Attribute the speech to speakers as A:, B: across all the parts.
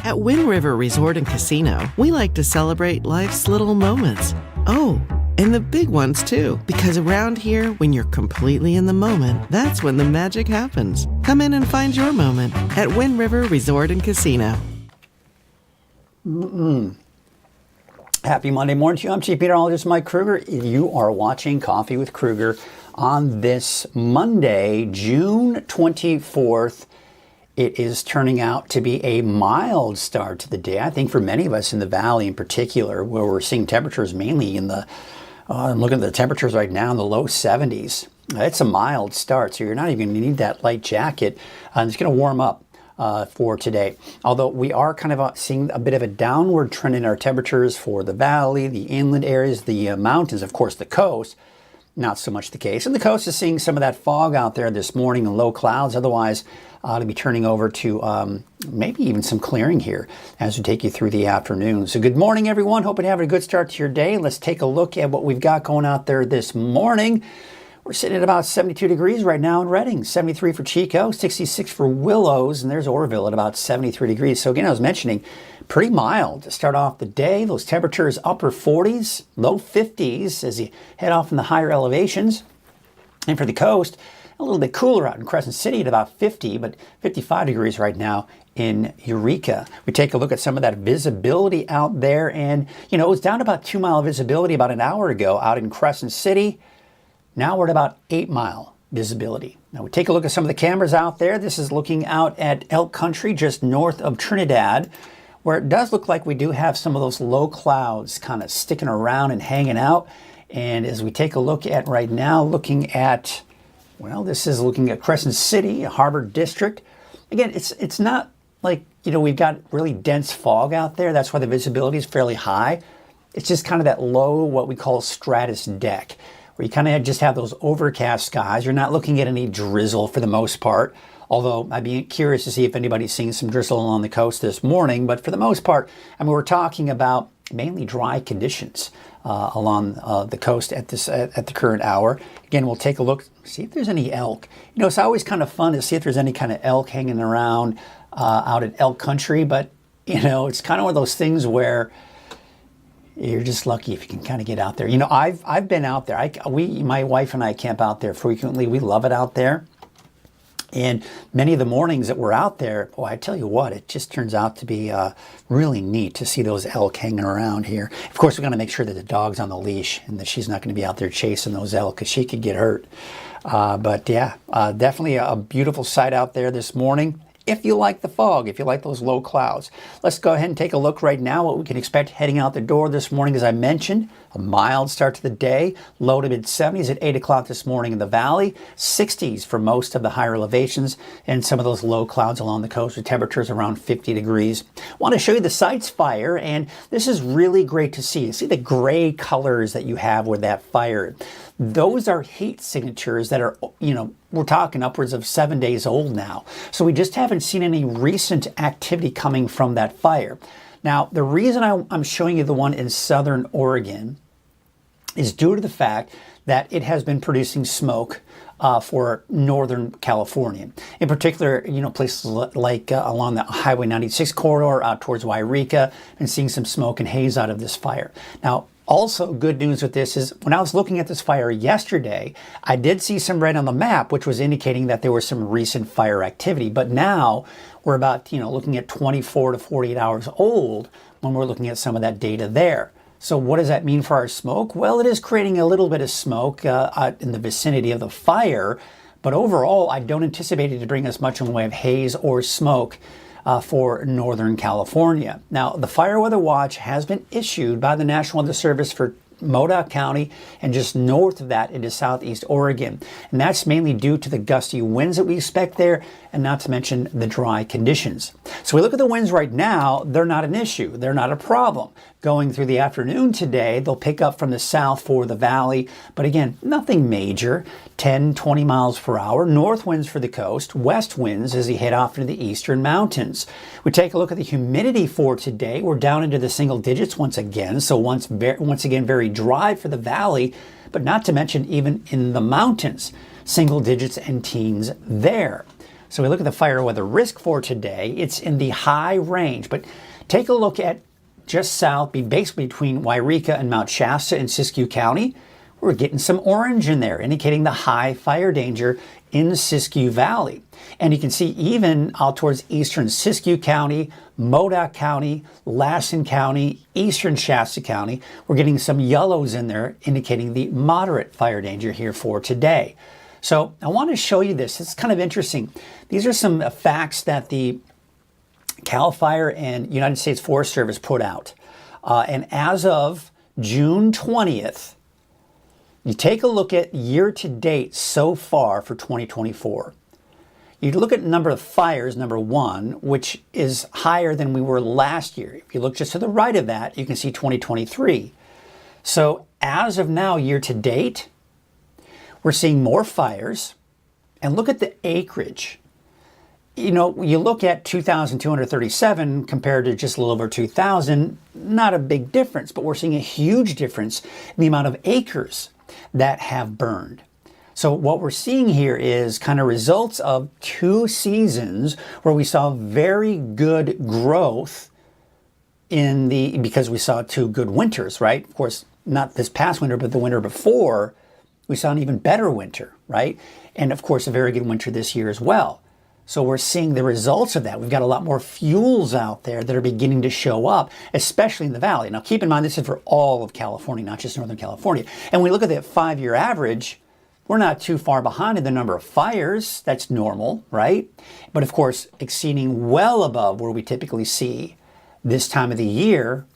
A: At Wind River Resort and Casino, we like to celebrate life's little moments. Oh, and the big ones too, because around here, when you're completely in the moment, that's when the magic happens. Come in and find your moment at Wind River Resort and Casino.
B: Happy Monday morning to you. I'm Chief Meteorologist Mike Kruger. You are watching Coffee with Kruger on this Monday, June 24th. It is turning out to be a mild start to the day. I think for many of us in the valley in particular, where we're seeing temperatures mainly in the, I'm looking at the temperatures right now in the low 70s. It's a mild start, so you're not even going to need that light jacket. It's going to warm up for today. Although we are kind of seeing a bit of a downward trend in our temperatures for the valley, the inland areas, the mountains, of course, the coast. Not so much the case. And the coast is seeing some of that fog out there this morning and low clouds. Otherwise, to be turning over to maybe even some clearing here as we take you through the afternoon. So good morning, everyone. Hoping to have a good start to your day. Let's take a look at what we've got going out there this morning. We're sitting at about 72 degrees right now in Redding, 73 for Chico, 66 for Willows, and there's Orville at about 73 degrees. So again, I was mentioning, pretty mild to start off the day. Those temperatures upper 40s, low 50s as you head off in the higher elevations. And for the coast, a little bit cooler out in Crescent City at about 50, but 55 degrees right now in Eureka. We take a look at some of that visibility out there, and you know, it was down to about 2-mile visibility about an hour ago out in Crescent City. Now we're at about 8-mile visibility. Now we take a look at some of the cameras out there. This is looking out at Elk Country just north of Trinidad, where it does look like we do have some of those low clouds kind of sticking around and hanging out. And as we take a look at right now, looking at, well, this is looking at Crescent City, Harbor District. Again, it's not like, you know, we've got really dense fog out there. That's why the visibility is fairly high. It's just kind of that low, what we call stratus deck, where you kind of just have those overcast skies. You're not looking at any drizzle for the most part. Although I'd be curious to see if anybody's seen some drizzle along the coast this morning. But for the most part, I mean, we're talking about mainly dry conditions along the coast at the current hour. Again, we'll take a look, see if there's any elk. You know, it's always kind of fun to see if there's any kind of elk hanging around out at Elk Country. But, you know, it's kind of one of those things where you're just lucky if you can kind of get out there. You know, I've been out there. My wife and I camp out there frequently. We love it out there. And many of the mornings that we're out there, boy, I tell you what, it just turns out to be really neat to see those elk hanging around here. Of course, we're going to make sure that the dog's on the leash and that she's not going to be out there chasing those elk because she could get hurt. But yeah, definitely a beautiful sight out there this morning. If you like the fog, if you like those low clouds. Let's go ahead and take a look right now what we can expect heading out the door this morning. As I mentioned, a mild start to the day, low to mid 70s at 8 o'clock this morning in the valley, 60s for most of the higher elevations, and some of those low clouds along the coast with temperatures around 50 degrees. I want to show you the sites fire, and this is really great to see. See the gray colors that you have with that fire. Those are heat signatures that are, you know, we're talking upwards of 7 days old now. So we just haven't seen any recent activity coming from that fire. Now, the reason I'm showing you the one in southern Oregon is due to the fact that it has been producing smoke for Northern California. In particular, you know, places like along the Highway 96 corridor out towards Wairika, and seeing some smoke and haze out of this fire. Now, also, good news with this is when I was looking at this fire yesterday, I did see some red on the map, which was indicating that there was some recent fire activity. But now we're about, you know, looking at 24 to 48 hours old when we're looking at some of that data there. So what does that mean for our smoke? Well, it is creating a little bit of smoke in the vicinity of the fire. But overall, I don't anticipate it to bring us much in the way of haze or smoke for Northern California. Now, the Fire Weather Watch has been issued by the National Weather Service for Modoc County, and just north of that into southeast Oregon. And that's mainly due to the gusty winds that we expect there, and not to mention the dry conditions. So we look at the winds right now, they're not an issue. They're not a problem. Going through the afternoon today, they'll pick up from the south for the valley, but again, nothing major. 10, 20 miles per hour. North winds for the coast, west winds as you head off into the eastern mountains. We take a look at the humidity for today. We're down into the single digits once again, so once again very dry for the valley, but not to mention even in the mountains, single digits and teens there. So we look at the fire weather risk for today. It's in the high range, but take a look at just south, basically between Wairika and Mount Shasta in Siskiyou County. We're getting some orange in there, indicating the high fire danger in Siskiyou Valley. And you can see even out towards eastern Siskiyou County, Modoc County, Lassen County, eastern Shasta County, we're getting some yellows in there, indicating the moderate fire danger here for today. So I want to show you this. It's kind of interesting. These are some facts that the CAL FIRE and United States Forest Service put out. And as of June 20th, you take a look at year-to-date so far for 2024. You look at number of fires, number one, which is higher than we were last year. If you look just to the right of that, you can see 2023. So as of now, year-to-date, we're seeing more fires. And look at the acreage. You know, you look at 2,237 compared to just a little over 2,000, not a big difference, but we're seeing a huge difference in the amount of acres that have burned. So what we're seeing here is kind of results of 2 seasons where we saw very good growth because we saw 2 good winters, right? Of course, not this past winter, but the winter before, we saw an even better winter, right? And of course, a very good winter this year as well. So we're seeing the results of that. We've got a lot more fuels out there that are beginning to show up, especially in the valley. Now, keep in mind, this is for all of California, not just Northern California. And when we look at that 5-year average, we're not too far behind in the number of fires. That's normal, right? But of course, exceeding well above where we typically see this time of the year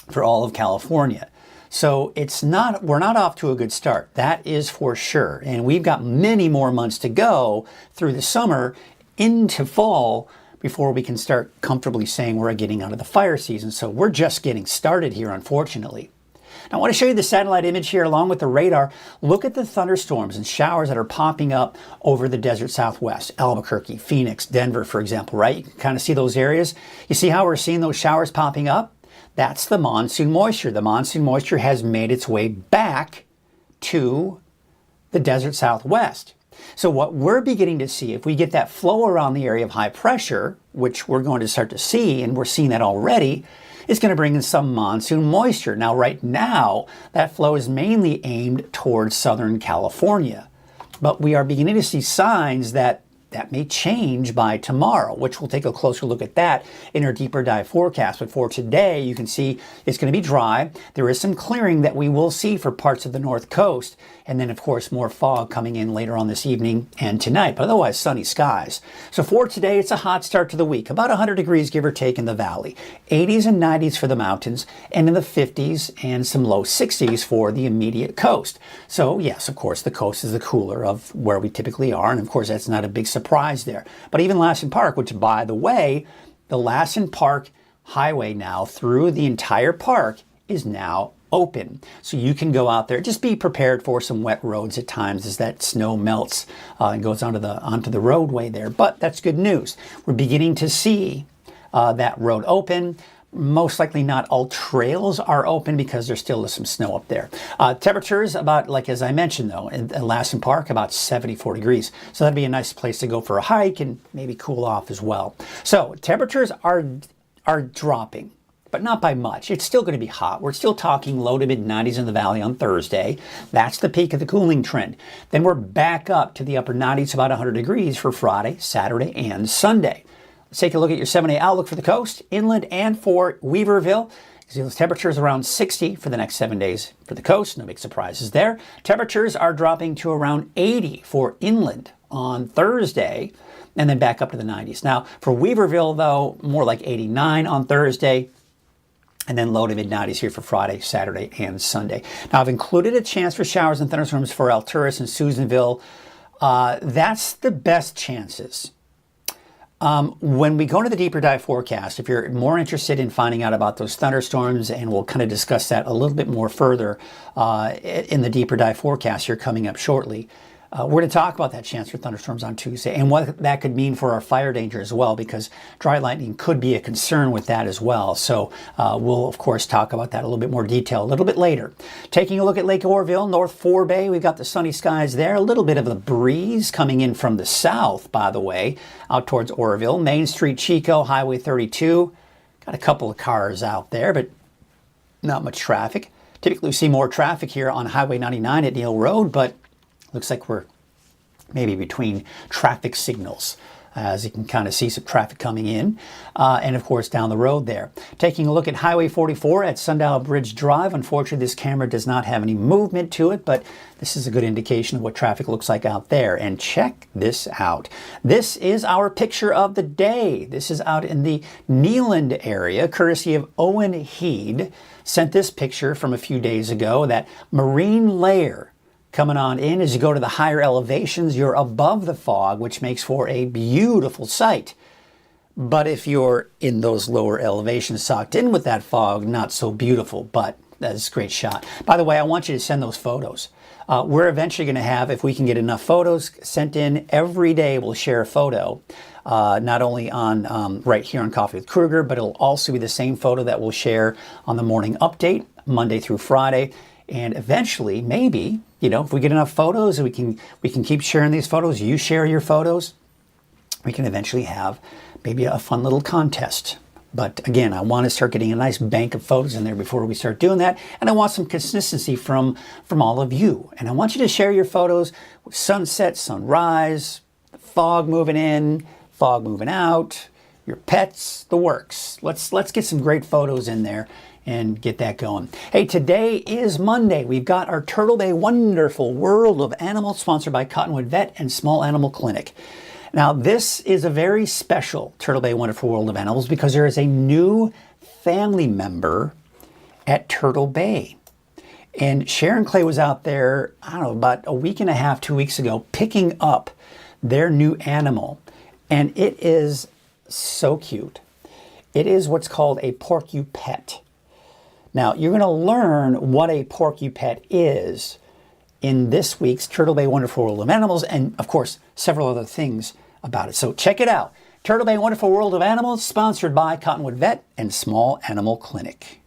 B: for all of California. So we're not off to a good start. That is for sure. And we've got many more months to go through the summer into fall before we can start comfortably saying we're getting out of the fire season. So we're just getting started here, unfortunately. Now, I want to show you the satellite image here along with the radar. Look at the thunderstorms and showers that are popping up over the desert Southwest. Albuquerque, Phoenix, Denver, for example, right? You can kind of see those areas. You see how we're seeing those showers popping up? That's the monsoon moisture. The monsoon moisture has made its way back to the desert Southwest. So what we're beginning to see, if we get that flow around the area of high pressure, which we're going to start to see, and we're seeing that already, is going to bring in some monsoon moisture. Now, right now, that flow is mainly aimed towards Southern California. But we are beginning to see signs that may change by tomorrow, which we'll take a closer look at that in our deeper dive forecast. But for today, you can see it's going to be dry. There is some clearing that we will see for parts of the north coast. And then, of course, more fog coming in later on this evening and tonight, but otherwise sunny skies. So for today, it's a hot start to the week. About 100 degrees, give or take, in the valley. 80s and 90s for the mountains, and in the 50s and some low 60s for the immediate coast. So yes, of course, the coast is the cooler of where we typically are. And of course, that's not a big surprise there. But even Lassen Park, which, by the way, the Lassen Park highway now through the entire park is now open. So you can go out there. Just be prepared for some wet roads at times as that snow melts and goes onto the roadway there. But that's good news. We're beginning to see that road open. Most likely not all trails are open because there still is some snow up there. Temperatures about, like as I mentioned though, in Lassen Park, about 74 degrees. So that'd be a nice place to go for a hike and maybe cool off as well. So temperatures are dropping, but not by much. It's still going to be hot. We're still talking low to mid 90s in the valley on Thursday. That's the peak of the cooling trend. Then we're back up to the upper 90s, about 100 degrees for Friday, Saturday, and Sunday. Let's take a look at your 7-day outlook for the coast, inland, and for Weaverville. You see those temperatures around 60 for the next 7 days for the coast. No big surprises there. Temperatures are dropping to around 80 for inland on Thursday, and then back up to the 90s. Now, for Weaverville, though, more like 89 on Thursday. And then low to mid-90s here for Friday, Saturday, and Sunday. Now, I've included a chance for showers and thunderstorms for Alturas and Susanville. That's the best chances. When we go to the deeper dive forecast, if you're more interested in finding out about those thunderstorms, and we'll kind of discuss that a little bit more further in the deeper dive forecast here coming up shortly, we're going to talk about that chance for thunderstorms on Tuesday and what that could mean for our fire danger as well, because dry lightning could be a concern with that as well. So we'll, of course, talk about that a little bit more detail a little bit later. Taking a look at Lake Oroville, North Forebay, we've got the sunny skies there. A little bit of a breeze coming in from the south, by the way, out towards Oroville. Main Street, Chico, Highway 32. Got a couple of cars out there, but not much traffic. Typically, we see more traffic here on Highway 99 at Neal Road, but looks like we're maybe between traffic signals, as you can kind of see some traffic coming in. And of course, down the road there. Taking a look at Highway 44 at Sundial Bridge Drive. Unfortunately, this camera does not have any movement to it, but this is a good indication of what traffic looks like out there. And check this out. This is our picture of the day. This is out in the Neeland area, courtesy of Owen Heed. Sent this picture from a few days ago, that marine layer coming on in. As you go to the higher elevations, you're above the fog, which makes for a beautiful sight. But if you're in those lower elevations socked in with that fog, not so beautiful, but that's a great shot. By the way, I want you to send those photos. We're eventually going to have, if we can get enough photos sent in, every day we'll share a photo. Not only on right here on Coffee with Kruger, but it'll also be the same photo that we'll share on the morning update, Monday through Friday. And eventually, maybe, you know, if we get enough photos and we can keep sharing these photos, you share your photos, we can eventually have maybe a fun little contest. But again, I want to start getting a nice bank of photos in there before we start doing that. And I want some consistency from all of you. And I want you to share your photos with sunset, sunrise, fog moving in, fog moving out, your pets, the works. Let's get some great photos in there and get that going. Hey, today is Monday. We've got our Turtle Bay Wonderful World of Animals, sponsored by Cottonwood Vet and Small Animal Clinic. Now, this is a very special Turtle Bay Wonderful World of Animals because there is a new family member at Turtle Bay. And Sharon Clay was out there, I don't know, about a week and a half, 2 weeks ago, picking up their new animal. And it is so cute. It is what's called a porcupet. Now, you're going to learn what a porcupet is in this week's Turtle Bay Wonderful World of Animals, and of course, several other things about it. So check it out. Turtle Bay Wonderful World of Animals, sponsored by Cottonwood Vet and Small Animal Clinic.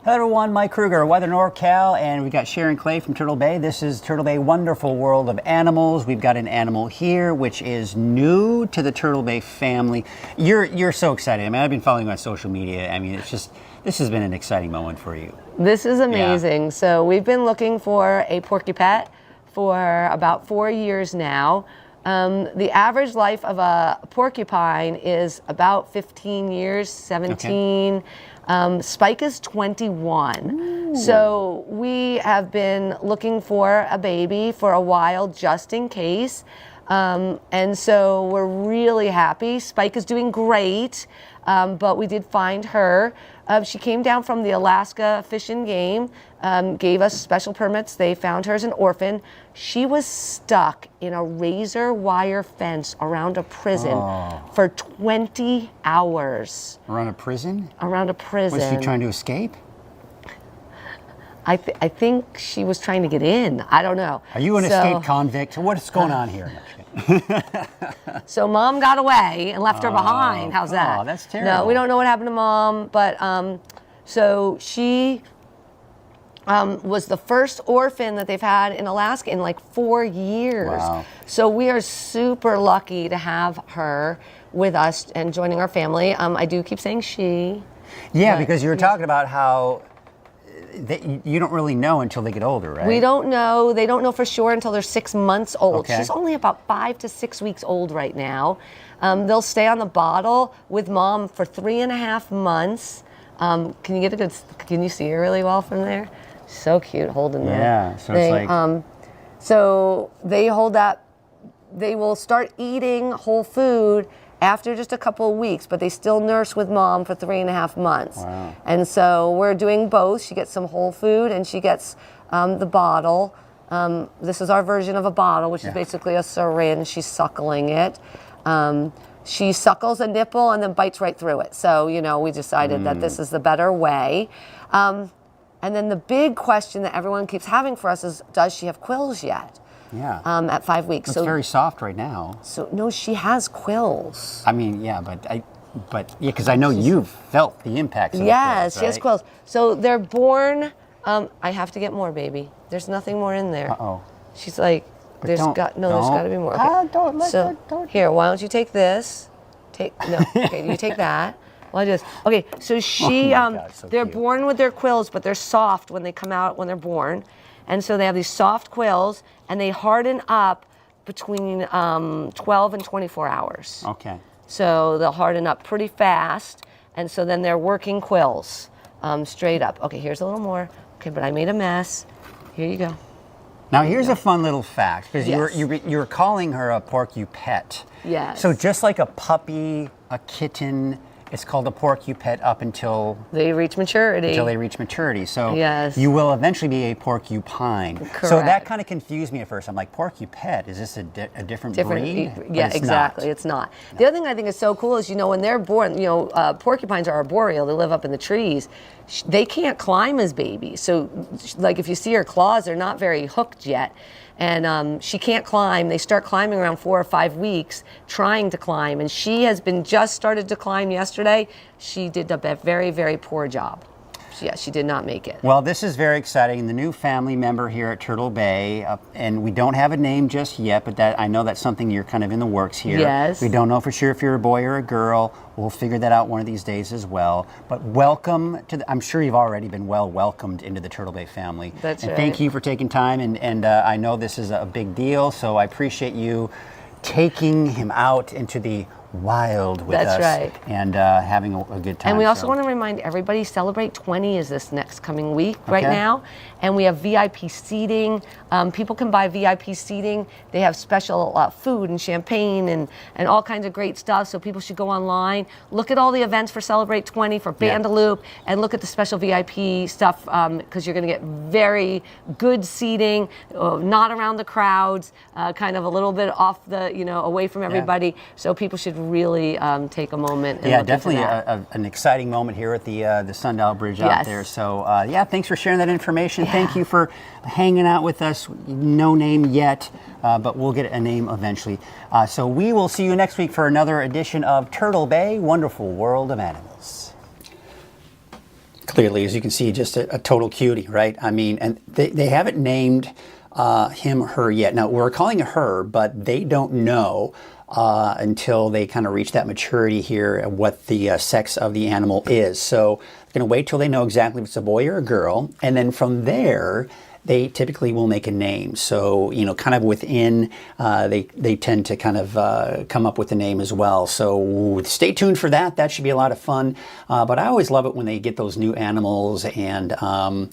B: Hello everyone, Mike Kruger, Weather NorCal, and we've got Sharon Clay from Turtle Bay. This is Turtle Bay Wonderful World of Animals. We've got an animal here which is new to the Turtle Bay family. You're so excited. I mean, I've been following you on social media. I mean, it's just, this has been an exciting moment for you.
C: This is amazing.
B: Yeah.
C: So we've been looking for a porcupet for about 4 years now. The average life of a porcupine is about 15 years, 17. Okay. Spike is 21. Ooh. So we have been looking for a baby for a while just in case. And so we're really happy. Spike is doing great, but we did find her. She came down from the Alaska Fish and Game, gave us special permits. They found her as an orphan. She was stuck in a razor wire fence around a prison for 20 hours.
B: Around a prison?
C: Around a prison.
B: Was she trying to escape?
C: I think she was trying to get in. I don't know.
B: Are you an escaped convict? What's going on here?
C: So Mom got away and left her behind. How's that?
B: Oh, that's terrible.
C: No, we don't know what happened to Mom, but so she was the first orphan that they've had in Alaska in like 4 years.
B: Wow.
C: So we are super lucky to have her with us and joining our family. I do keep saying she.
B: Yeah, because you were talking about how you don't really know until they get older, right?
C: We don't know. They don't know for sure until they're 6 months old.
B: Okay.
C: She's only about 5 to 6 weeks old right now. They'll stay on the bottle with Mom for 3.5 months. Can you see her really well from there? So cute holding the
B: so
C: thing.
B: it's like
C: So they hold that, they will start eating whole food after just a couple of weeks, but they still nurse with mom for 3.5 months.
B: Wow.
C: And so we're doing both. She gets some whole food and she gets the bottle. This is our version of a bottle, which is basically a syringe. She's suckling it. She suckles a nipple and then bites right through it. So, you know, we decided that this is the better way. And then the big question that everyone keeps having for us is, does she have quills yet?
B: Yeah.
C: At 5 weeks.
B: It's very soft right now.
C: So no, she has quills.
B: I mean, yeah, because I know you've felt the impacts of the quills,
C: She has quills. So they're born. I have to get more, baby. There's nothing more in there.
B: Uh-oh.
C: She's like, there's got to be more. Okay.
B: Don't.
C: Here, why don't you take this? Okay, you take that. Well, I just okay. So she,
B: God, so
C: they're
B: cute.
C: born with their quills, but they're soft when they come out when they're born, and so they have these soft quills, and they harden up between 12 and 24 hours.
B: Okay.
C: So they'll harden up pretty fast, and so then they're working quills straight up. Okay, here's a little more. Okay, but I made a mess. Here you go.
B: Now here's a fun little fact, because
C: Yes.
B: you were calling her a porcupet.
C: Yes.
B: So just like a puppy, a kitten, it's called a porcupet up until
C: They reach maturity.
B: they reach maturity. So
C: Yes.
B: you will eventually be a porcupine. So that
C: Correct.
B: kind of confused me at first. I'm like, porcupet, is this a different breed? But
C: Yeah,
B: it's
C: exactly.
B: not.
C: It's not. The other thing I think is so cool is, when they're born, porcupines are arboreal. They live up in the trees. They can't climb as babies. So, like, if you see her claws, they're not very hooked yet. And she can't climb. They start climbing around 4 or 5 weeks, trying to climb. And she has been just started to climb yesterday. She did a very, very poor job. She did not make it.
B: Well, this is very exciting. The new family member here at Turtle Bay, and we don't have a name just yet, but I know that's something you're kind of in the works here.
C: Yes.
B: We don't know for sure if you're a boy or a girl. We'll figure that out one of these days as well. But welcome to I'm sure you've already been well welcomed into the Turtle Bay family.
C: That's
B: and
C: right.
B: thank you for taking time, and I know this is a big deal, so I appreciate you taking him out into the wild with
C: That's
B: us
C: right.
B: and having a good time.
C: And we also
B: So-
C: want to remind everybody, Celebrate 20 is this next coming week right
B: Okay.
C: now. And we have VIP seating. People can buy VIP seating. They have special food and champagne and all kinds of great stuff. So people should go online, look at all the events for Celebrate 20, for Bandaloop, and look at the special VIP stuff because you're going to get very good seating, not around the crowds, kind of a little bit off the, away from everybody. So people should really take a moment and look into
B: definitely
C: that.
B: an exciting moment here at the Sundial Bridge out
C: Yes.
B: there. So thanks for sharing that information. Thank you for hanging out with us. No name yet, but we'll get a name eventually. So we will see you next week for another edition of Turtle Bay, Wonderful World of Animals. Clearly, as you can see, just a total cutie, right? I mean, and they haven't named him or her yet. Now, we're calling it her, but they don't know until they kind of reach that maturity here what the sex of the animal is. So they're going to wait till they know exactly if it's a boy or a girl, and then from there they typically will make a name. So, kind of within, they tend to kind of come up with a name as well. So stay tuned for that. That should be a lot of fun. But I always love it when they get those new animals. And, the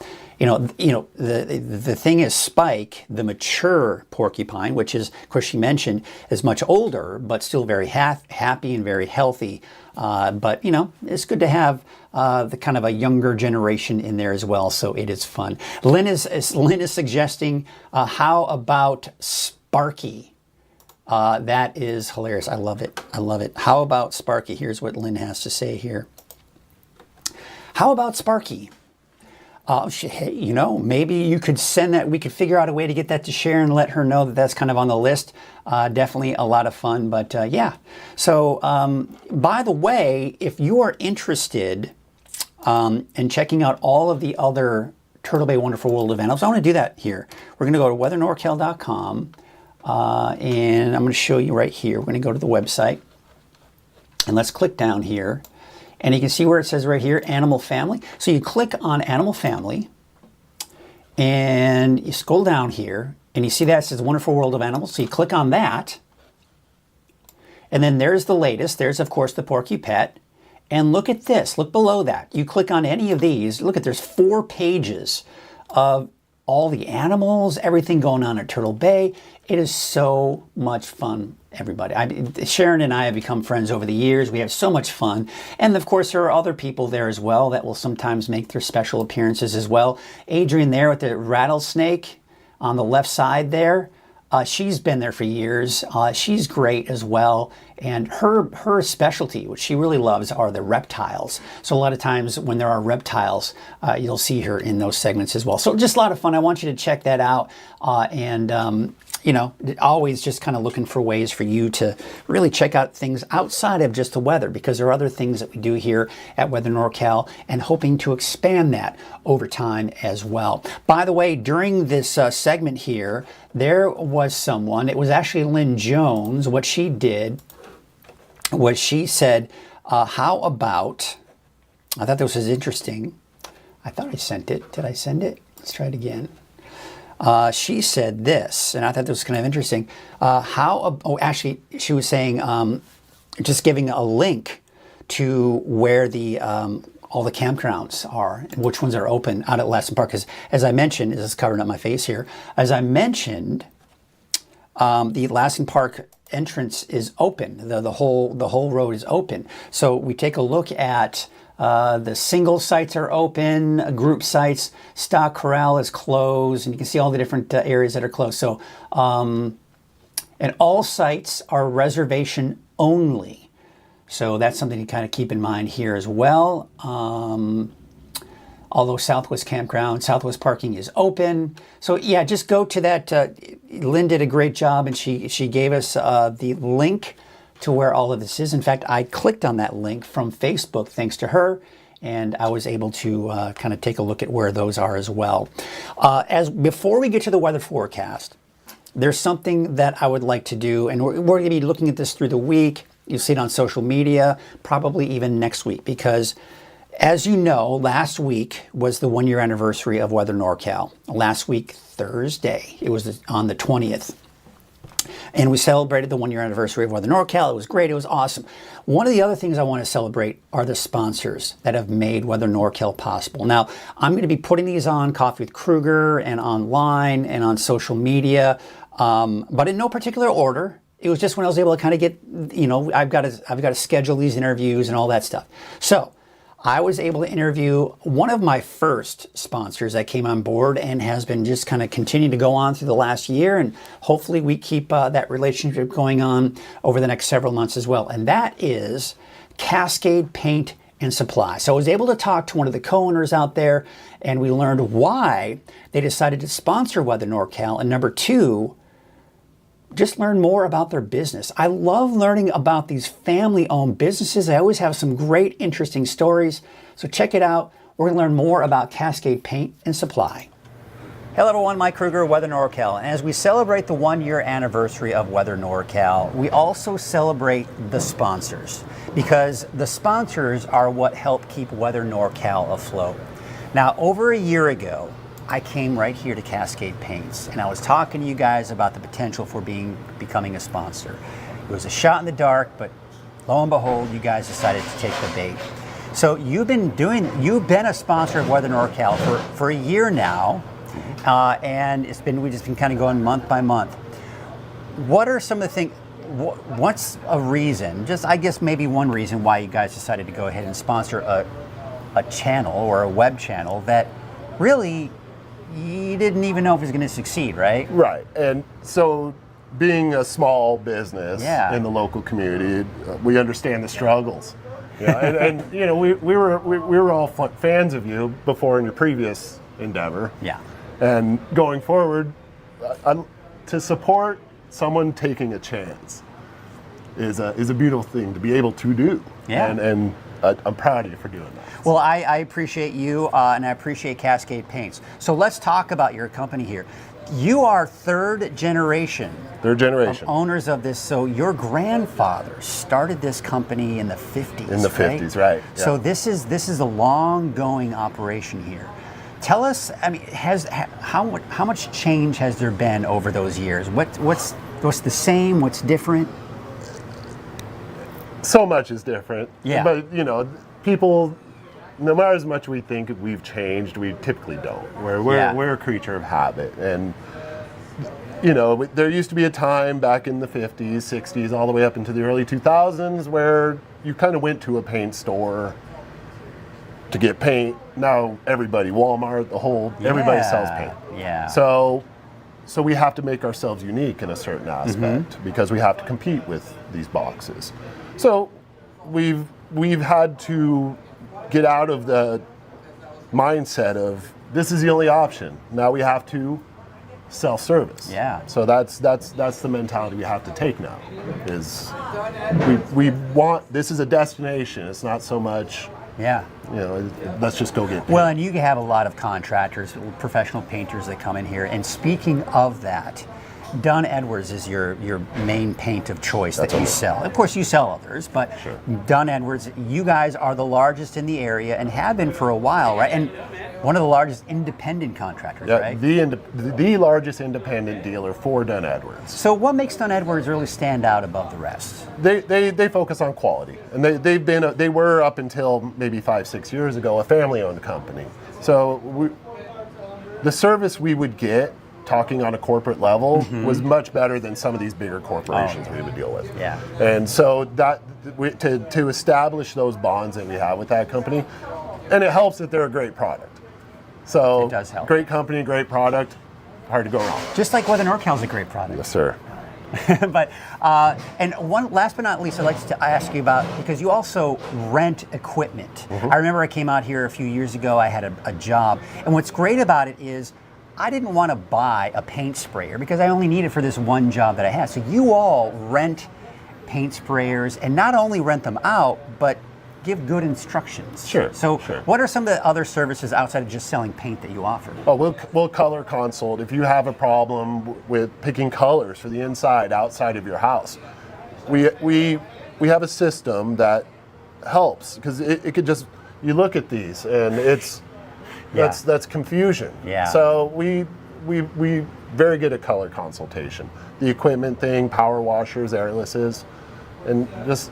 B: thing is Spike, the mature porcupine, which is, of course, she mentioned, is much older, but still very happy and very healthy. But, it's good to have the kind of a younger generation in there as well, so it is fun. Lynn is suggesting, how about Sparky? That is hilarious. I love it. I love it. How about Sparky? Here's what Lynn has to say here. How about Sparky? Maybe you could send that. We could figure out a way to get that to Sharon and let her know that that's kind of on the list. Definitely a lot of fun, but yeah. So, by the way, if you are interested in checking out all of the other Turtle Bay Wonderful World of Animals, I want to do that here. We're going to go to weathernorcal.com, and I'm going to show you right here. We're going to go to the website, and let's click down here. And you can see where it says right here, Animal Family. So you click on Animal Family, and you scroll down here, and you see that it says Wonderful World of Animals. So you click on that, and then there's the latest. There's, of course, the Porcupet. And look at this. Look below that. You click on any of these. Look at, there's 4 pages of all the animals, everything going on at Turtle Bay. It is so much fun, everybody. Sharon and I have become friends over the years. We have so much fun. And of course, there are other people there as well that will sometimes make their special appearances as well. Adrian there with the rattlesnake on the left side there. She's been there for years. She's great as well. And her specialty, which she really loves, are the reptiles. So a lot of times when there are reptiles, you'll see her in those segments as well. So just a lot of fun. I want you to check that out. You know, always just kind of looking for ways for you to really check out things outside of just the weather, because there are other things that we do here at Weather NorCal, and hoping to expand that over time as well. By the way, during this segment here, there was someone, it was actually Lynn Jones. What she did was she said, how about, I thought this was interesting. I thought I sent it. Did I send it? Let's try it again. She said this, and I thought this was kind of interesting. Actually, she was saying, just giving a link to where the all the campgrounds are and which ones are open out at Lassen Park. Because as I mentioned, this is covering up my face here. As I mentioned, the Lassen Park entrance is open. The whole road is open. So we take a look at. The single sites are open, group sites, stock corral is closed, and you can see all the different areas that are closed. So, and all sites are reservation only. So that's something to kind of keep in mind here as well. Although Southwest Campground, Southwest Parking is open. So yeah, just go to that. Lynn did a great job, and she gave us the link to where all of this is. In fact, I clicked on that link from Facebook thanks to her, and I was able to kind of take a look at where those are as well. Before we get to the weather forecast, there's something that I would like to do, and we're going to be looking at this through the week. You'll see it on social media, probably even next week, because as you know, last week was the 1-year anniversary of Weather NorCal. Last week, Thursday, it was on the 20th. And we celebrated the 1-year anniversary of Weather NorCal. It was great. It was awesome. One of the other things I want to celebrate are the sponsors that have made Weather NorCal possible. Now, I'm going to be putting these on Coffee with Kruger and online and on social media, but in no particular order. It was just when I was able to kind of get, you know, I've got to schedule these interviews and all that stuff. So I was able to interview one of my first sponsors that came on board and has been just kind of continuing to go on through the last year. And hopefully we keep that relationship going on over the next several months as well. And that is Cascade Paint and Supply. So I was able to talk to one of the co-owners out there, and we learned why they decided to sponsor Weather NorCal. And number two, just learn more about their business. I love learning about these family-owned businesses. They always have some great, interesting stories. So check it out. We're going to learn more about Cascade Paint and Supply. Hello everyone, Mike Kruger, Weather NorCal. And as we celebrate the 1-year anniversary of Weather NorCal, we also celebrate the sponsors, because the sponsors are what help keep Weather NorCal afloat. Now, over a year ago, I came right here to Cascade Paints, and I was talking to you guys about the potential for becoming a sponsor. It was a shot in the dark, but lo and behold, you guys decided to take the bait. So you've been a sponsor of Weather NorCal for a year now, and we've just been kind of going month by month. What are some of the things? What's a reason? Just I guess maybe one reason why you guys decided to go ahead and sponsor a channel or a web channel that really you didn't even know if it was going to succeed, right?
D: Right. And so being a small business in the local community, we understand the struggles. Yeah, and you know, we were all fans of you before in your previous endeavor.
B: Yeah.
D: And going forward, to support someone taking a chance is a beautiful thing to be able to do.
B: Yeah.
D: And I'm proud of you for doing that.
B: Well, I appreciate you, and I appreciate Cascade Paints. So let's talk about your company here. You are third generation.
D: Third generation.
B: Of owners of this. So your grandfather started this company in the 50s.
D: In the 50s, right. Yeah.
B: So this is a long-going operation here. Tell us, I mean, how much change has there been over those years? What's the same? What's different?
D: So much is different.
B: Yeah.
D: But you know, people no matter as much we think we've changed, we typically don't. We're a creature of habit. And, you know, there used to be a time back in the 50s, 60s, all the way up into the early 2000s where you kind of went to a paint store to get paint. Now everybody, Walmart, everybody sells paint.
B: Yeah.
D: So we have to make ourselves unique in a certain aspect because we have to compete with these boxes. So we've had to get out of the mindset of this is the only option. Now we have to self-service.
B: Yeah.
D: So that's the mentality we have to take now. Is we want, this is a destination. It's not so much.
B: Yeah.
D: You know, let's just go get paint.
B: Well, and you have a lot of contractors, professional painters that come in here. And speaking of that, Dunn Edwards is your main paint of choice that you sell. Of course, you sell others, but
D: Sure.
B: Dunn Edwards, you guys are the largest in the area and have been for a while, right? And one of the largest independent contractors, right?
D: The largest independent dealer for Dunn Edwards.
B: So what makes Dunn Edwards really stand out above the rest?
D: They focus on quality, and they were up until maybe 5-6 years ago a family-owned company. So the service we would get, talking on a corporate level, was much better than some of these bigger corporations we would deal with.
B: Yeah.
D: And so to establish those bonds that we have with that company, and it helps that they're a great product. So
B: it does help.
D: Great company, great product, hard to go wrong.
B: Just like Weather NorCal is a great product.
D: Yes, sir.
B: But and one last but not least, I'd like to ask you about, because you also rent equipment. I remember I came out here a few years ago. I had a job, and what's great about it is I didn't want to buy a paint sprayer because I only need it for this one job that I had. So you all rent paint sprayers, and not only rent them out, but give good instructions.
D: Sure.
B: So
D: sure.
B: what are some of the other services outside of just selling paint that you offer?
D: Oh, we'll color consult. If you have a problem with picking colors for the inside, outside of your house, we have a system that helps, because it could just, you look at these and that's confusion.
B: Yeah.
D: So we very good at color consultation. The equipment thing, power washers, airlesses, and just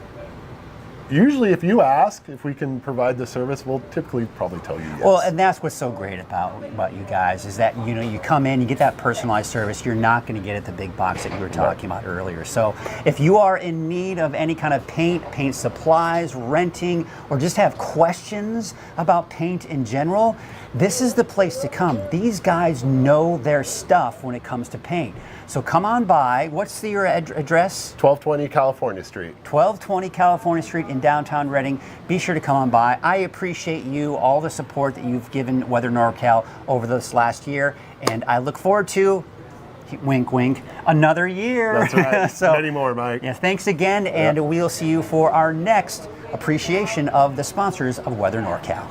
D: usually if you ask if we can provide the service, we'll typically probably tell you yes.
B: Well, and that's what's so great about you guys is that, you know, you come in, you get that personalized service you're not going to get at the big box that you were talking about earlier. So if you are in need of any kind of paint supplies, renting, or just have questions about paint in general, this is the place to come. These guys know their stuff when it comes to paint. So come on by. What's your address?
D: 1220 California Street.
B: 1220 California Street in downtown Redding. Be sure to come on by. I appreciate you, all the support that you've given Weather NorCal over this last year, and I look forward to, wink, wink, another year.
D: That's right.
B: So,
D: many more, Mike.
B: Yeah, thanks again, and we'll see you for our next appreciation of the sponsors of Weather NorCal.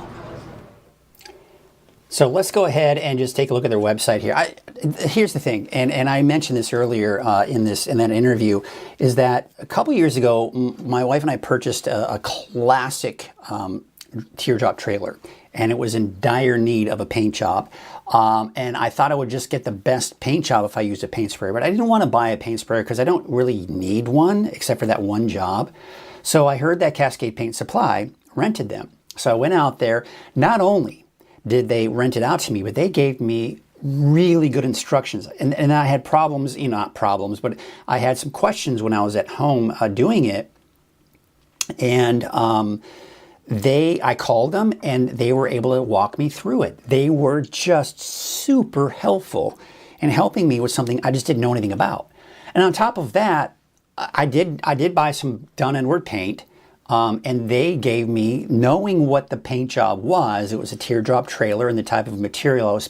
B: So let's go ahead and just take a look at their website here. Here's the thing, and I mentioned this earlier in that interview, is that a couple years ago, my wife and I purchased a classic teardrop trailer, and it was in dire need of a paint job. And I thought I would just get the best paint job if I used a paint sprayer, but I didn't want to buy a paint sprayer because I don't really need one except for that one job. So I heard that Cascade Paint Supply rented them. So I went out there. Not only did they rent it out to me, but they gave me really good instructions. And I had problems, not problems, but I had some questions when I was at home doing it. And I called them and they were able to walk me through it. They were just super helpful in helping me with something I just didn't know anything about. And on top of that, I did buy some Dunn Edwards paint. And they gave me, knowing what the paint job was, it was a teardrop trailer and the type of material I was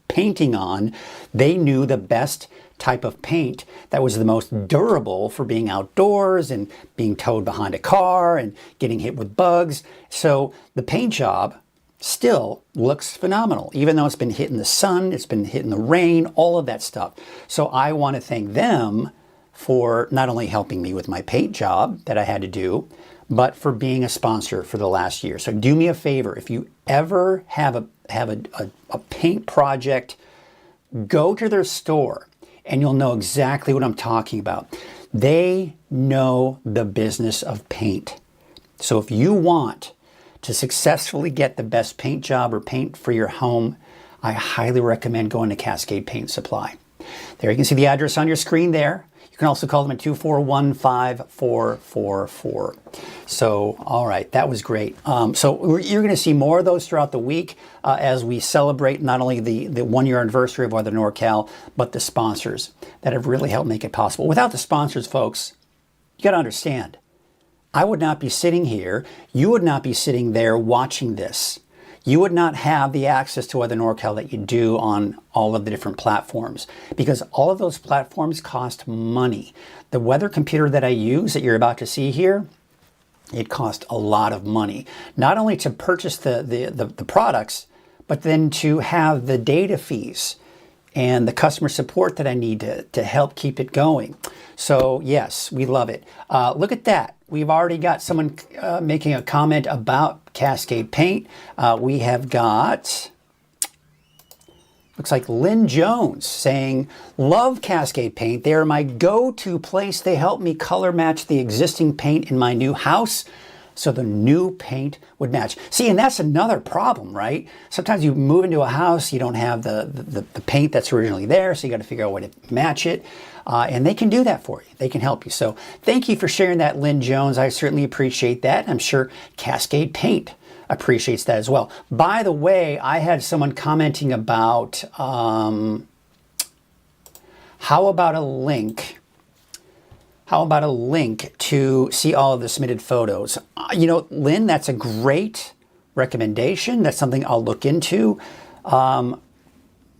B: painting on, they knew the best type of paint that was the most durable for being outdoors and being towed behind a car and getting hit with bugs. So the paint job still looks phenomenal, even though it's been hit in the sun, it's been hit in the rain, all of that stuff. So I want to thank them for not only helping me with my paint job that I had to do, but for being a sponsor for the last year. So do me a favor, if you ever have a paint project, go to their store and you'll know exactly what I'm talking about. They know the business of paint. So if you want to successfully get the best paint job or paint for your home, I highly recommend going to Cascade Paint Supply. There you can see the address on your screen there. You can also call them at 241-5444. So, all right, that was great. So you're going to see more of those throughout the week as we celebrate not only the 1-year anniversary of Weather NorCal, but the sponsors that have really helped make it possible. Without the sponsors, folks, you got to understand, I would not be sitting here. You would not be sitting there watching this. You would not have the access to Weather NorCal that you do on all of the different platforms, because all of those platforms cost money. The weather computer that I use that you're about to see here, it cost a lot of money. Not only to purchase the products, but then to have the data fees and the customer support that I need to help keep it going. So yes, we love it. Look at that. We've already got someone making a comment about Cascade Paint. We have got, looks like Lynn Jones saying, love Cascade Paint. They are my go-to place. They help me color match the existing paint in my new house, so the new paint would match. See, and that's another problem, right? Sometimes you move into a house, you don't have the paint that's originally there, so you got to figure out a way to match it. And they can do that for you. They can help you. So thank you for sharing that, Lynn Jones. I certainly appreciate that. I'm sure Cascade Paint appreciates that as well. By the way, I had someone commenting about, how about a link? How about a link to see all of the submitted photos? You know, Lynn, that's a great recommendation. That's something I'll look into.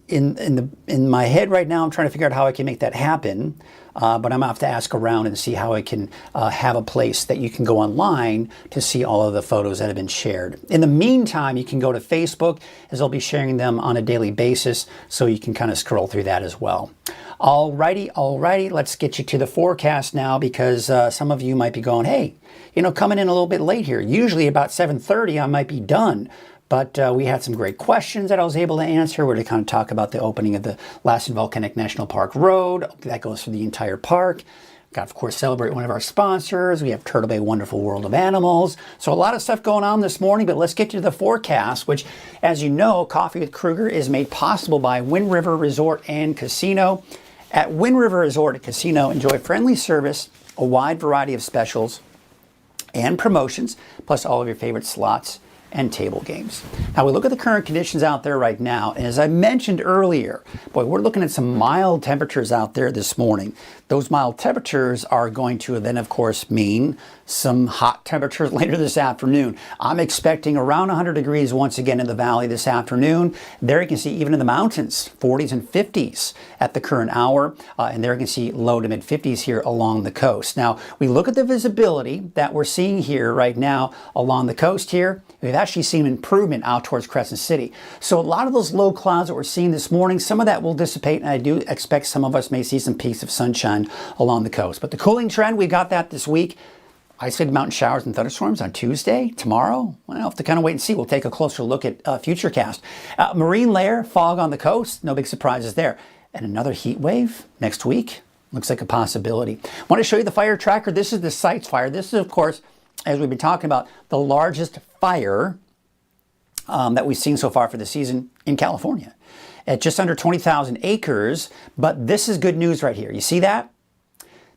B: In my head right now, I'm trying to figure out how I can make that happen. But I'm going to have to ask around and see how I can have a place that you can go online to see all of the photos that have been shared. In the meantime, you can go to Facebook, as I'll be sharing them on a daily basis, so you can kind of scroll through that as well. Alrighty, let's get you to the forecast now, because some of you might be going, hey, you know, coming in a little bit late here. Usually about 7:30 I might be done. But we had some great questions that I was able to answer. We're to kind of talk about the opening of the Lassen Volcanic National Park Road. That goes for the entire park. Got, of course, celebrate one of our sponsors. We have Turtle Bay Wonderful World of Animals. So a lot of stuff going on this morning, but let's get to the forecast, which, as you know, Coffee with Kruger is made possible by Wind River Resort and Casino. At Wind River Resort and Casino, enjoy friendly service, a wide variety of specials and promotions, plus all of your favorite slots and table games. Now we look at the current conditions out there right now, and as I mentioned earlier, boy, we're looking at some mild temperatures out there this morning. Those mild temperatures are going to then, of course, mean some hot temperatures later this afternoon. I'm expecting around 100 degrees once again in the valley this afternoon. There you can see even in the mountains, 40s and 50s at the current hour, and there you can see low to mid 50s here along the coast. Now, we look at the visibility that we're seeing here right now along the coast here. We've actually seen improvement out towards Crescent City. So a lot of those low clouds that we're seeing this morning, some of that will dissipate, and I do expect some of us may see some peaks of sunshine along the coast. But the cooling trend, we got that this week. Isolated mountain showers and thunderstorms on Tuesday, tomorrow. Well, I'll have to kind of wait and see. We'll take a closer look at Futurecast. Marine layer, fog on the coast, no big surprises there. And another heat wave next week looks like a possibility. I want to show you the fire tracker. This is the Sites Fire. This is, of course, as we've been talking about, the largest fire that we've seen so far for the season in California at just under 20,000 acres. But this is good news right here. You see that?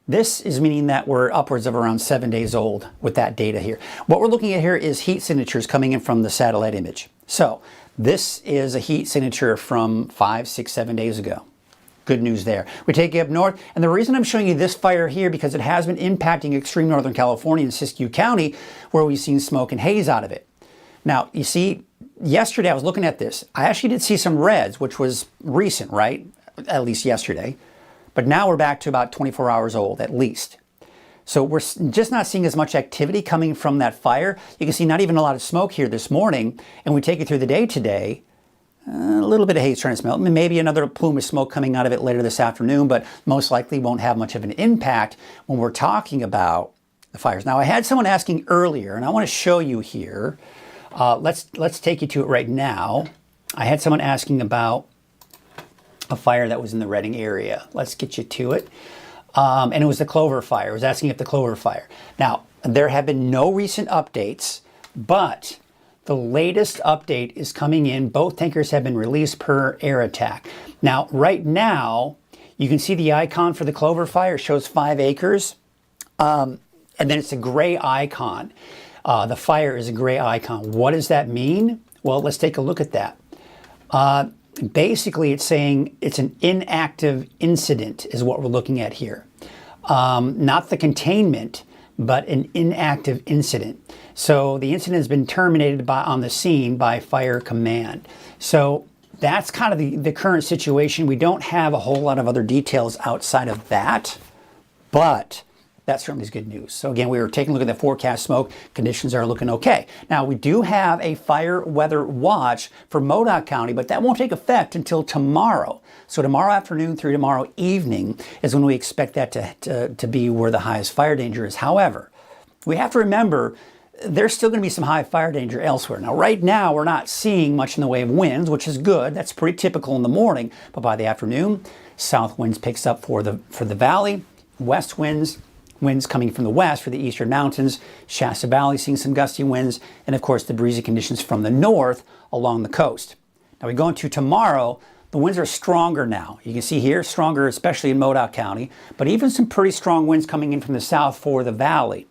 B: This is meaning that we're upwards of around 7 days old with that data here. What we're looking at here is heat signatures coming in from the satellite image. So this is a heat signature from 5, 6, 7 days ago. Good news there. We take it up north, and the reason I'm showing you this fire here, because it has been impacting extreme northern California and Siskiyou County, where we've seen smoke and haze out of it. Now, you see, yesterday I was looking at this. I actually did see some reds, which was recent, right? At least yesterday. But now we're back to about 24 hours old, at least. So we're just not seeing as much activity coming from that fire. You can see not even a lot of smoke here this morning, and we take it through the day today. A little bit of haze trying to smell. Maybe another plume of smoke coming out of it later this afternoon, but most likely won't have much of an impact when we're talking about the fires. Now, I had someone asking earlier, and I want to show you here. Let's take you to it right now. I had someone asking about a fire that was in the Redding area. Let's get you to it. And it was the Clover fire. It was asking if the Clover fire. Now, there have been no recent updates, but The latest update is coming in. Both tankers have been released per air attack. Now, right now, you can see the icon for the Clover fire shows 5 acres. And then it's a gray icon. The fire is a gray icon. What does that mean? Well, let's take a look at that. Basically, it's saying it's an inactive incident is what we're looking at here. Not the containment, but an inactive incident. So the incident has been terminated on the scene by fire command. So that's kind of the current situation. We don't have a whole lot of other details outside of that, but that certainly is good news. So again, we were taking a look at the forecast smoke. Conditions are looking okay. Now, we do have a fire weather watch for Modoc County, but that won't take effect until tomorrow. So tomorrow afternoon through tomorrow evening is when we expect that to be where the highest fire danger is. However, we have to remember there's still going to be some high fire danger elsewhere. Now, right now, we're not seeing much in the way of winds, which is good. That's pretty typical in the morning. But by the afternoon, south winds picks up for the valley, west winds coming from the west for the eastern mountains, Shasta Valley seeing some gusty winds, and of course the breezy conditions from the north along the coast. Now we go into tomorrow, the winds are stronger now. You can see here, stronger especially in Modoc County, but even some pretty strong winds coming in from the south for the valley.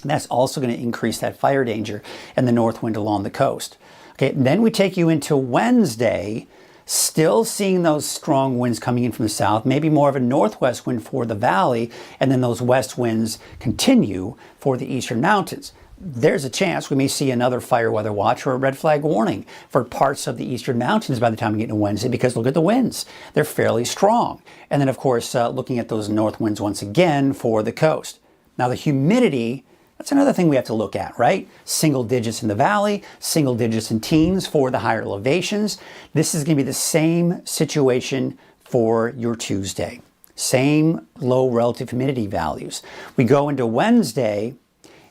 B: And that's also going to increase that fire danger and the north wind along the coast. Okay, then we take you into Wednesday, still seeing those strong winds coming in from the south, maybe more of a northwest wind for the valley, and then those west winds continue for the eastern mountains. There's a chance we may see another fire weather watch or a red flag warning for parts of the eastern mountains by the time we get to Wednesday, because look at the winds. They're fairly strong. And then, of course, looking at those north winds once again for the coast. Now, the humidity, that's another thing we have to look at, right? Single digits in the valley, single digits in teens for the higher elevations. This is going to be the same situation for your Tuesday. Same low relative humidity values. We go into Wednesday,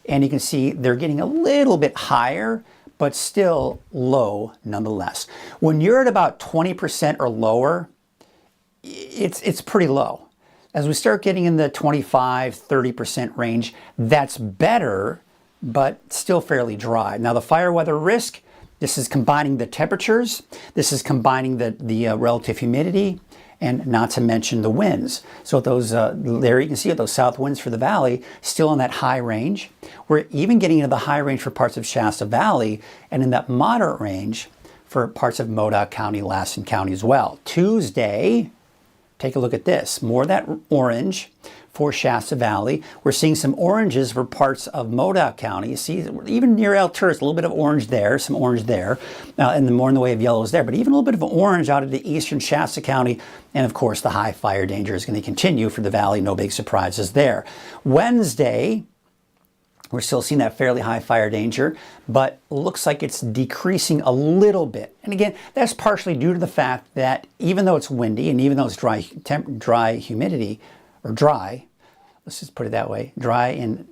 B: and you can see they're getting a little bit higher, but still low nonetheless. When you're at about 20% or lower, it's pretty low. As we start getting in the 25, 30% range, that's better, but still fairly dry. Now the fire weather risk, this is combining the temperatures, this is combining the relative humidity, and not to mention the winds. So those, there you can see those south winds for the valley, still in that high range. We're even getting into the high range for parts of Shasta Valley, and in that moderate range for parts of Modoc County, Lassen County as well. Tuesday, take a look at this. More of that orange for Shasta Valley. We're seeing some oranges for parts of Modoc County. You see, even near El Tourist, a little bit of orange there, some orange there, and more in the way of yellows there, but even a little bit of orange out of the eastern Shasta County. And of course, the high fire danger is going to continue for the valley. No big surprises there. Wednesday, we're still seeing that fairly high fire danger, but looks like it's decreasing a little bit. And again, that's partially due to the fact that even though it's windy and even though it's dry humidity, or dry, let's just put it that way, dry and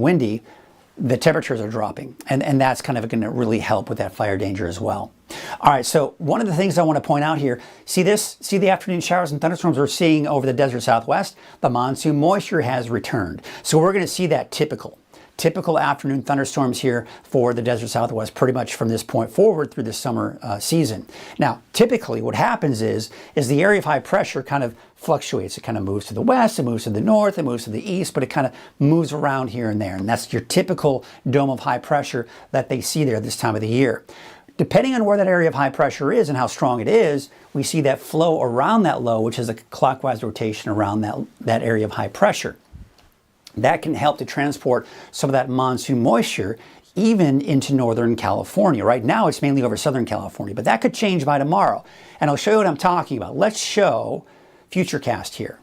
B: windy, the temperatures are dropping. And that's kind of going to really help with that fire danger as well. All right, so one of the things I want to point out here, see the afternoon showers and thunderstorms we're seeing over the desert southwest? The monsoon moisture has returned. So we're going to see that typical afternoon thunderstorms here for the desert southwest pretty much from this point forward through the summer season. Now, typically what happens is the area of high pressure kind of fluctuates. It kind of moves to the west, it moves to the north, it moves to the east, but it kind of moves around here and there. And that's your typical dome of high pressure that they see there this time of the year. Depending on where that area of high pressure is and how strong it is, we see that flow around that low, which is a clockwise rotation around that area of high pressure. That can help to transport some of that monsoon moisture even into Northern California. Right now, it's mainly over Southern California, but that could change by tomorrow. And I'll show you what I'm talking about. Let's show Futurecast here.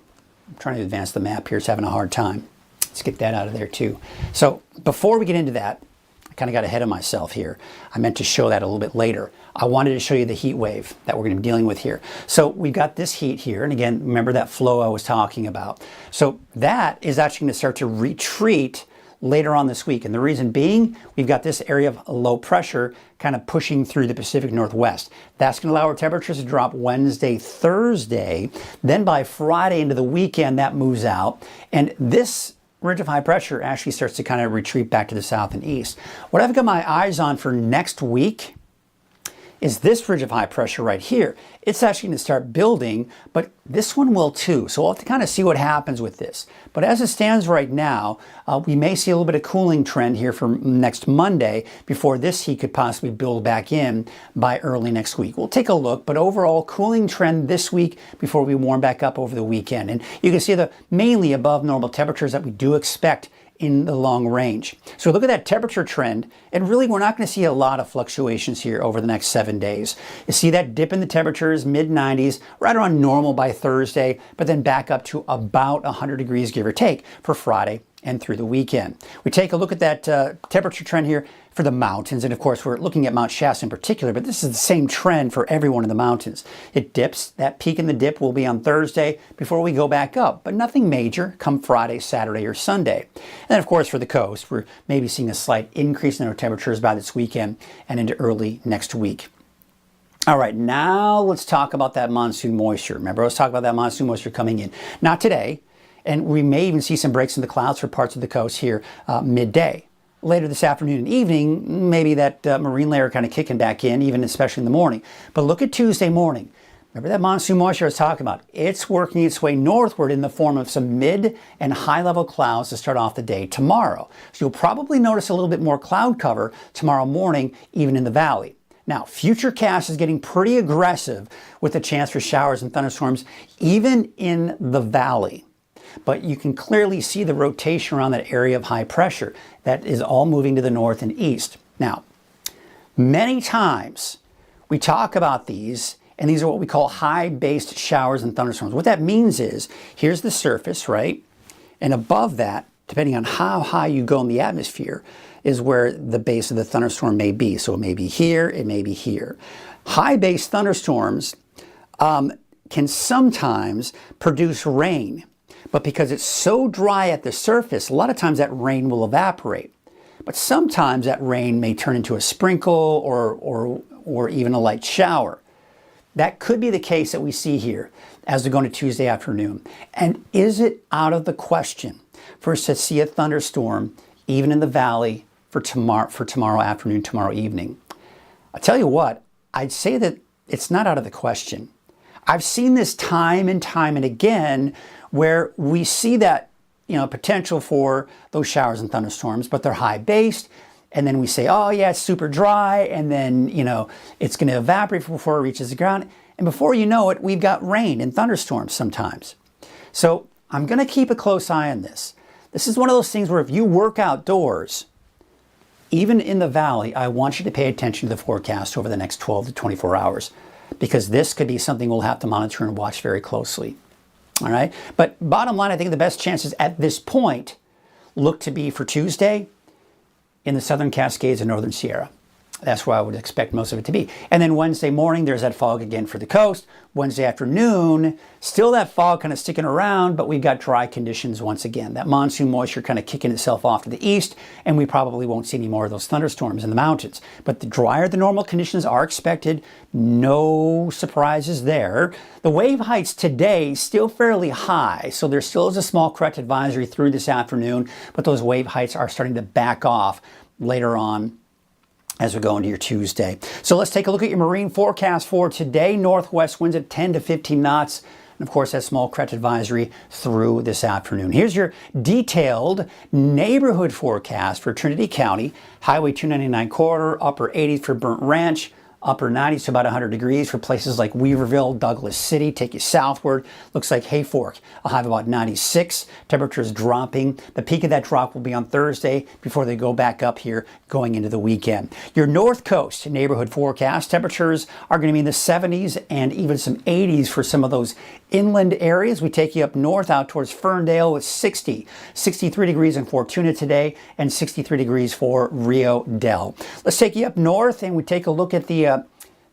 B: I'm trying to advance the map here. It's having a hard time. Let's get that out of there too. So before we get into that, I kind of got ahead of myself here. I meant to show that a little bit later. I wanted to show you the heat wave that we're going to be dealing with here. So we've got this heat here. And again, remember that flow I was talking about. So that is actually going to start to retreat later on this week. And the reason being, we've got this area of low pressure kind of pushing through the Pacific Northwest. That's going to allow our temperatures to drop Wednesday, Thursday. Then by Friday into the weekend, that moves out. And this ridge of high pressure actually starts to kind of retreat back to the south and east. What I've got my eyes on for next week is this ridge of high pressure right here. It's actually going to start building, but this one will too. So we'll have to kind of see what happens with this. But as it stands right now, we may see a little bit of cooling trend here for next Monday before this heat could possibly build back in by early next week. We'll take a look, but overall cooling trend this week before we warm back up over the weekend. And you can see the mainly above normal temperatures that we do expect in the long range. So look at that temperature trend, and really we're not going to see a lot of fluctuations here over the next 7 days. You see that dip in the temperatures, mid-90s, right around normal by Thursday, but then back up to about 100 degrees, give or take, for Friday and through the weekend. We take a look at that temperature trend here for the mountains, and of course we're looking at Mount Shasta in particular, but this is the same trend for every one of the mountains. It dips. That peak in the dip will be on Thursday before we go back up, but nothing major come Friday, Saturday, or Sunday. And then of course for the coast, we're maybe seeing a slight increase in our temperatures by this weekend and into early next week. All right, now let's talk about that monsoon moisture. Remember, I was talking about that monsoon moisture coming in. Not today, and we may even see some breaks in the clouds for parts of the coast here midday. Later this afternoon and evening, maybe that marine layer kind of kicking back in, even especially in the morning. But look at Tuesday morning. Remember that monsoon moisture I was talking about? It's working its way northward in the form of some mid and high level clouds to start off the day tomorrow. So you'll probably notice a little bit more cloud cover tomorrow morning, even in the valley. Now, Futurecast is getting pretty aggressive with the chance for showers and thunderstorms, even in the valley. But you can clearly see the rotation around that area of high pressure. That is all moving to the north and east. Now, many times we talk about these, and these are what we call high-based showers and thunderstorms. What that means is, here's the surface, right? And above that, depending on how high you go in the atmosphere, is where the base of the thunderstorm may be. So it may be here, it may be here. High-based thunderstorms can sometimes produce rain. But because it's so dry at the surface, a lot of times that rain will evaporate. But sometimes that rain may turn into a sprinkle or even a light shower. That could be the case that we see here as we go into Tuesday afternoon. And is it out of the question for us to see a thunderstorm even in the valley for tomorrow afternoon, tomorrow evening? I'll tell you what, I'd say that it's not out of the question. I've seen this time and time and again where we see that, potential for those showers and thunderstorms, but they're high based. And then we say, oh yeah, it's super dry. And then, it's going to evaporate before it reaches the ground. And before you know it, we've got rain and thunderstorms sometimes. So I'm going to keep a close eye on this. This is one of those things where if you work outdoors, even in the valley, I want you to pay attention to the forecast over the next 12 to 24 hours, because this could be something we'll have to monitor and watch very closely. All right. But bottom line, I think the best chances at this point look to be for Tuesday in the Southern Cascades and Northern Sierra. That's where I would expect most of it to be. And then Wednesday morning, there's that fog again for the coast. Wednesday afternoon, still that fog kind of sticking around, but we've got dry conditions once again. That monsoon moisture kind of kicking itself off to the east, and we probably won't see any more of those thunderstorms in the mountains. But the drier than normal conditions are expected. No surprises there. The wave heights today still fairly high, so there still is a small correct advisory through this afternoon, but those wave heights are starting to back off later on as we go into your Tuesday. So let's take a look at your marine forecast for today. Northwest winds at 10 to 15 knots. And of course, that small correct advisory through this afternoon. Here's your detailed neighborhood forecast for Trinity County. Highway 299 corridor, upper 80s for Burnt Ranch, upper 90s to about 100 degrees for places like Weaverville, Douglas City. Take you southward. Looks like Hayfork. A high of about 96. Temperatures dropping. The peak of that drop will be on Thursday before they go back up here going into the weekend. Your North Coast neighborhood forecast. Temperatures are going to be in the 70s and even some 80s for some of those inland areas. We take you up north out towards Ferndale with 60. 63 degrees in Fortuna today and 63 degrees for Rio Del. Let's take you up north and we take a look at the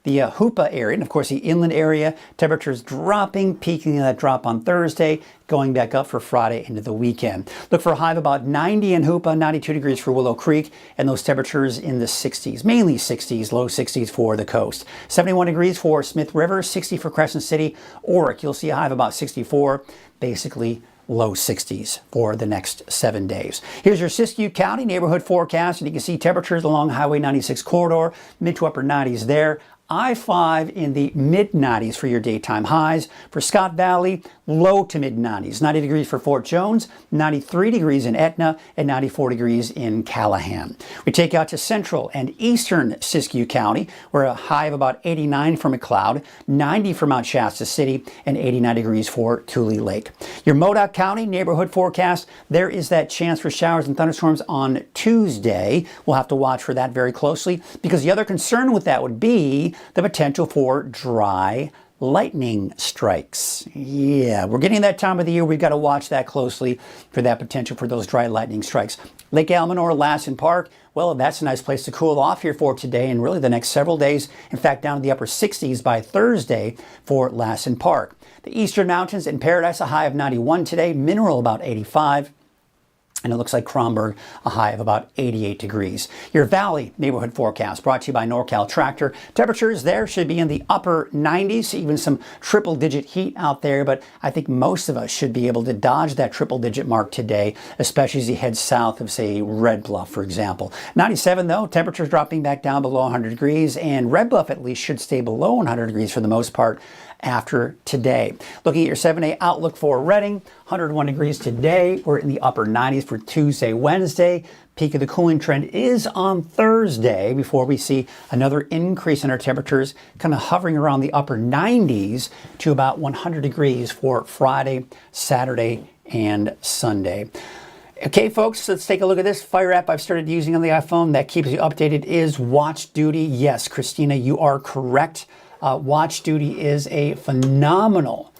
B: Hoopa area, and of course the inland area. Temperatures dropping, peaking in that drop on Thursday, going back up for Friday into the weekend. Look for a high of about 90 in Hoopa, 92 degrees for Willow Creek, and those temperatures in the 60s, mainly 60s, low 60s for the coast. 71 degrees for Smith River, 60 for Crescent City. Oric, you'll see a high of about 64, basically low 60s for the next 7 days. Here's your Siskiyou County neighborhood forecast, and you can see temperatures along Highway 96 corridor, mid to upper 90s there. I-5 in the mid-90s for your daytime highs. For Scott Valley, low to mid-90s. 90 degrees for Fort Jones, 93 degrees in Etna, and 94 degrees in Callahan. We take out to central and eastern Siskiyou County, where a high of about 89 for McLeod, 90 for Mount Shasta City, and 89 degrees for Tule Lake. Your Modoc County neighborhood forecast, there is that chance for showers and thunderstorms on Tuesday. We'll have to watch for that very closely, because the other concern with that would be the potential for dry lightning strikes. Yeah, we're getting that time of the year. We've got to watch that closely for that potential for those dry lightning strikes. Lake Almanor, Lassen Park, well, that's a nice place to cool off here for today and really the next several days. In fact, down to the upper 60s by Thursday for Lassen Park. The Eastern Mountains in Paradise, a high of 91 today. Mineral about 85. And it looks like Kronberg, a high of about 88 degrees. Your Valley neighborhood forecast brought to you by NorCal Tractor. Temperatures there should be in the upper 90s, even some triple-digit heat out there, but I think most of us should be able to dodge that triple-digit mark today, especially as you head south of, say, Red Bluff, for example. 97, though, temperatures dropping back down below 100 degrees, and Red Bluff at least should stay below 100 degrees for the most part after today. Looking at your 7-day outlook for Redding, 101 degrees today. We're in the upper 90s for Tuesday, Wednesday. Peak of the cooling trend is on Thursday before we see another increase in our temperatures, kind of hovering around the upper 90s to about 100 degrees for Friday, Saturday, and Sunday. Okay, folks, let's take a look at this fire app I've started using on the iPhone that keeps you updated is Watch Duty. Yes, Christina, you are correct. Watch Duty is a phenomenal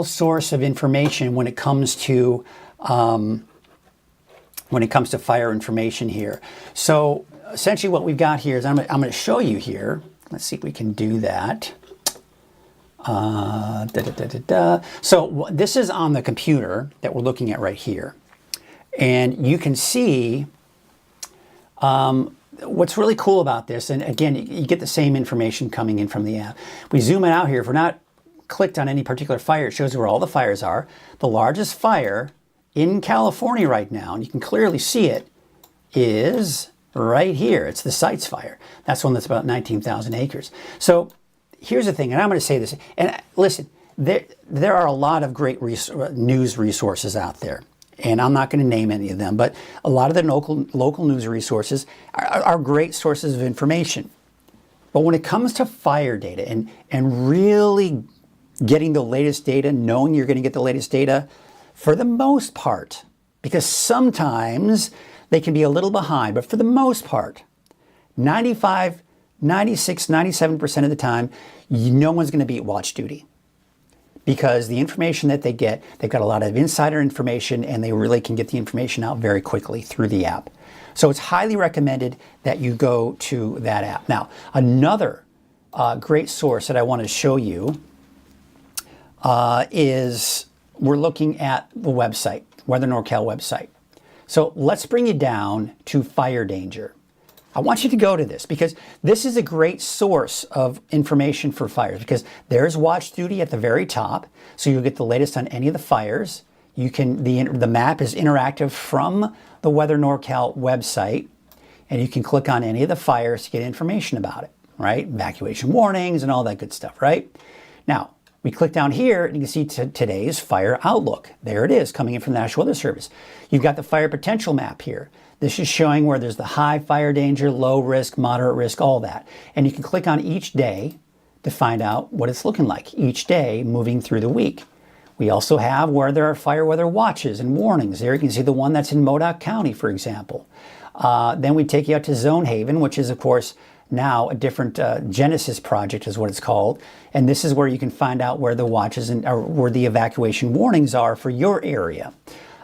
B: source of information when it comes to fire information here. So essentially, what we've got here is I'm going to show you here. Let's see if we can do that. So this is on the computer that we're looking at right here, and you can see. What's really cool about this, and again, you get the same information coming in from the app. We zoom it out here. If we're not clicked on any particular fire, it shows you where all the fires are. The largest fire in California right now, and you can clearly see it, is right here. It's the Sites Fire. That's one that's about 19,000 acres. So here's the thing, and I'm going to say this, and listen, there are a lot of great news resources out there. And I'm not going to name any of them, but a lot of the local news resources are great sources of information. But when it comes to fire data and really getting the latest data, knowing you're going to get the latest data, for the most part, because sometimes they can be a little behind, but for the most part, 95, 96, 97% of the time, no one's going to beat Watch Duty. Because the information that they get, they've got a lot of insider information, and they really can get the information out very quickly through the app. So it's highly recommended that you go to that app. Now, another great source that I want to show you is we're looking at the website, Weather NorCal website. So let's bring you down to fire danger. I want you to go to this because this is a great source of information for fires, because there's Watch Duty at the very top, so you'll get the latest on any of the fires. You can the map is interactive from the Weather NorCal website, and you can click on any of the fires to get information about it, right? Evacuation warnings and all that good stuff, right? Now, we click down here and you can see today's fire outlook. There it is, coming in from the National Weather Service. You've got the fire potential map here. This is showing where there's the high fire danger, low risk, moderate risk, all that. And you can click on each day to find out what it's looking like each day moving through the week. We also have where there are fire weather watches and warnings. There you can see the one that's in Modoc County, for example. Then we take you out to Zone Haven, which is, of course, now a different Genesis project is what it's called. And this is where you can find out where the watches or where the evacuation warnings are for your area.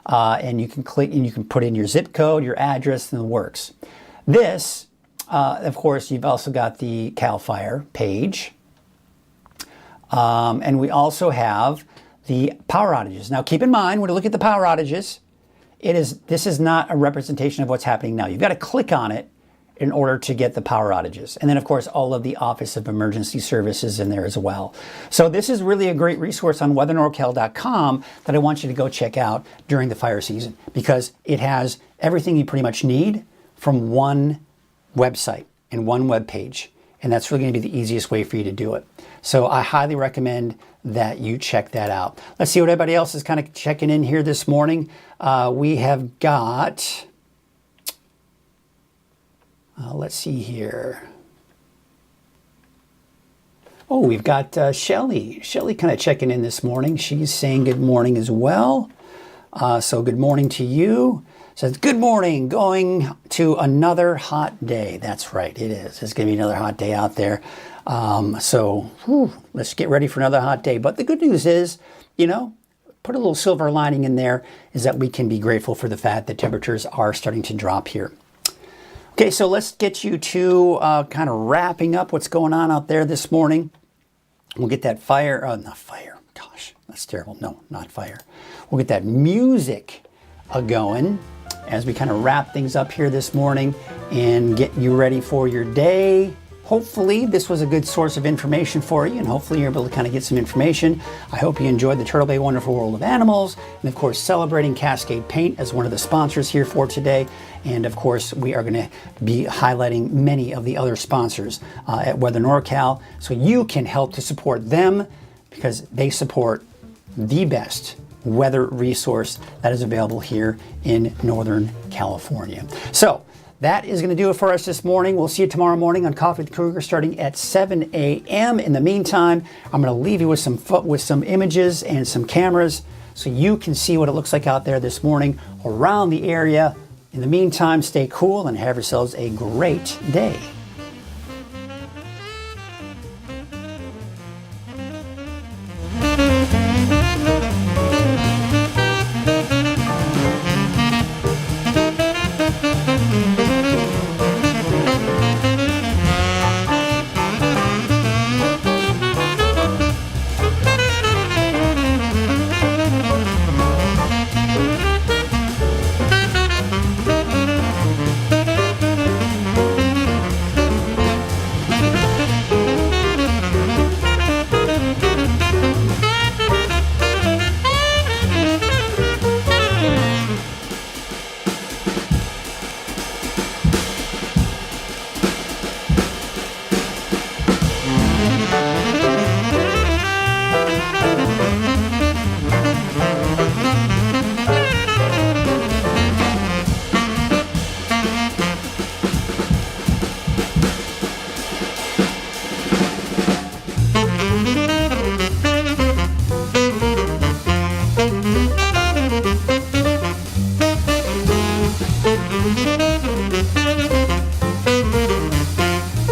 B: And you can click and you can put in your zip code, your address, and it works. This, of course, you've also got the CAL FIRE page. And we also have the power outages. Now, keep in mind, when you look at the power outages, this is not a representation of what's happening now. You've got to click on it in order to get the power outages. And then of course, all of the Office of Emergency Services in there as well. So this is really a great resource on weathernorcal.com that I want you to go check out during the fire season, because it has everything you pretty much need from one website and one web page. And that's really going to be the easiest way for you to do it. So I highly recommend that you check that out. Let's see what everybody else is kind of checking in here this morning. We have got, let's see here. Oh, we've got Shelly. Shelly kind of checking in this morning. She's saying good morning as well. So good morning to you. Says, good morning, going to another hot day. That's right, it is. It's going to be another hot day out there. Let's get ready for another hot day. But the good news is, you know, put a little silver lining in there, is that we can be grateful for the fact that temperatures are starting to drop here. Okay, so let's get you to kind of wrapping up what's going on out there this morning. We'll get that fire, not fire, gosh, that's terrible. No, not fire. We'll get that music going as we kind of wrap things up here this morning and get you ready for your day. Hopefully this was a good source of information for you, and hopefully you're able to kind of get some information. I hope you enjoyed the Turtle Bay Wonderful World of Animals, and of course celebrating Cascade Paint as one of the sponsors here for today. And of course we are going to be highlighting many of the other sponsors at Weather NorCal, so you can help to support them, because they support the best weather resource that is available here in Northern California. So that is going to do it for us this morning. We'll see you tomorrow morning on Coffee with Kruger starting at 7 a.m. In the meantime, I'm going to leave you with some images and some cameras so you can see what it looks like out there this morning around the area. In the meantime, stay cool and have yourselves a great day.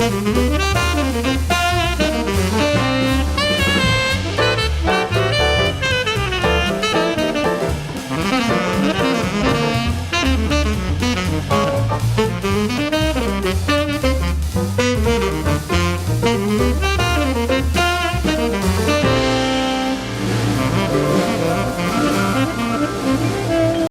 E: Thank you.